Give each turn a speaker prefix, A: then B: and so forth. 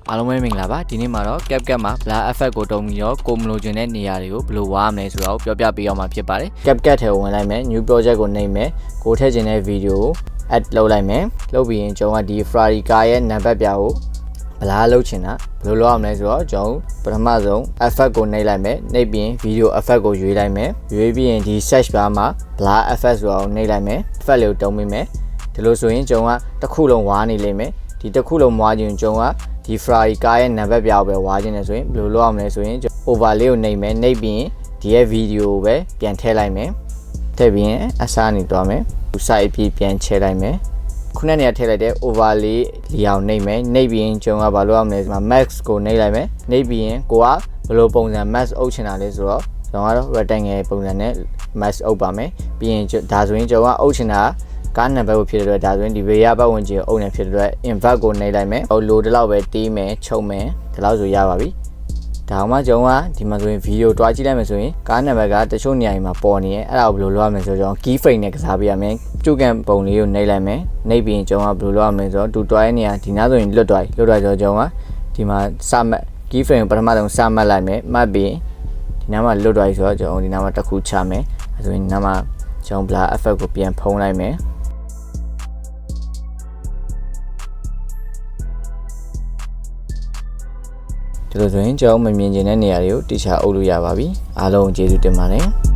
A: အားလုံးပဲမင်္ဂလာပါဒီနေ့မှာတော့ CapCut မှာ blur effect ကိုတုံးပြီးတော့ကိုမလိုချင်တဲ့နေရာတွေကိုဘယ်လိုဝါရမလဲဆိုတော့ပြောပြပေးအောင်မှာဖြစ်ပါတယ် CapCut ထဲကိုဝင်လိုက်မယ် new project ကိုနှိပ်မယ်ကိုထည့်ချင်တဲ့ video ကို add လုပ်လိုက်မယ်လုပ်ပြီးရင်ကျွန်တော်ကဒီ Ferrari car ရဲ့နံပါတ်ပြာကို blur လုပ်ချင်တာဘယ်လိုလုပ်ရမလဲဆိုတော့ကျွန်တော်ပထမဆုံး effect ကိုနှိပ်လိုက်မယ်နှိပ်ပြီးရင် video effect ကိုရွေးလိုက်မယ်ရွေးပြီးရင်ဒီ search bar မှာ blur effect ဆိုတာကိုနှိပ်လိုက်မယ် effect လေးကိုတုံးပေးမယ်ဒီလိုဆိုရင်ကျွန်တော်ကတစ်ခုလုံးဝါနေလိမ့်မယ်ဒီတစ်ခုလုံးဝါခြင်းကျွန်တော်ကဒီ Ferrari car ရဲ့နံပါတ်ပြာကိုပဲဝါခြင်းတယ်ဆိုရင်ဘယ်လိုလုပ်ရမလဲဆိုရင် over လေးကိုနှိပ်မယ်နှိပ်ပြီးရင်ဒီရဲ့ video ကိုပဲပြန်ထည့်လိုက်မယ်ထည့်ပြီးရင်အစားနေသွားမယ် site ပြီးပြန်ချဲလိုက်မယ်ခုနကနေထည့်လိုက်တဲ့ over လေးလျောင်နှိပ်မယ်နှိပ်ပြီးရင်ကျွန်တော်ကဘာလုပ်ရမလဲဆိုတော့ max ကိုနှိပ်လိုက်မယ်နှိပ်ပြီးရင်ကိုကဘယ်လိုပုံစံ max အုပ်ချင်တာလဲဆိုတော့ကျွန်တော်ကတော့ rectangle ပုံစံနဲ့ max အုပ်ပါမယ်ပြီးရင်ဒါဆိုရင်ကျွန်တော်ကအုပ်ချင်တာကားနံပါတ်ကိုဖြစ်တဲ့အတွက်ဒါဆိုရင်ဒီ way ပတ်ဝန်းကျင်အုပ်နေဖြစ်တဲ့အတွက် invert ကိုနှိပ်လိုက်မယ်ဟိုလိုတလောက်ပဲတီးမယ်ချုပ်မယ်ဒီလောက်ဆိုရပါပြီဒါမှကျွန်တော်ကဒီမှာဆိုရင် video တွားကြည့်လိုက်မယ်ဆိုရင်ကားနံပါတ်ကတချို့နေရာတွေမှာပေါ်နေရဲ့အဲ့ဒါကိုဘယ်လိုလုပ်ရမလဲဆိုတော့ကျွန်တော် key frame နဲ့ကစားပေးရမယ်ကျုပ်ကန်ပုံလေးကိုနှိပ်လိုက်မယ်နှိပ်ပြီးရင်ကျွန်တော်ကဘယ်လိုလုပ်ရမလဲဆိုတော့တူတွားရဲ့နေရာဒီနားဆိုရင်လွတ်တွားဆိုတော့ကျွန်တော်ကဒီမှာစမှတ် key frame ပထမဆုံးစမှတ်လိုက်မယ်မှတ်ပြီးဒီနားမှာလွတ်တွားဆိုတော့ကျွန်တော်ဒီနားမှာတစ်ခုချမယ်အဲဆိုရင်ဒီနားမှာကျွန်တော် blur effect ကိုပြန်ဖုံးလိုက်မယ်ဒီလိုဆိုရင်ကျွန်တော်မမြင်ချင်တဲ့နေရာတွေကိုတိကျအုပ်လို့ရပါပြီအားလုံးကျေးဇူးတင်ပါတယ်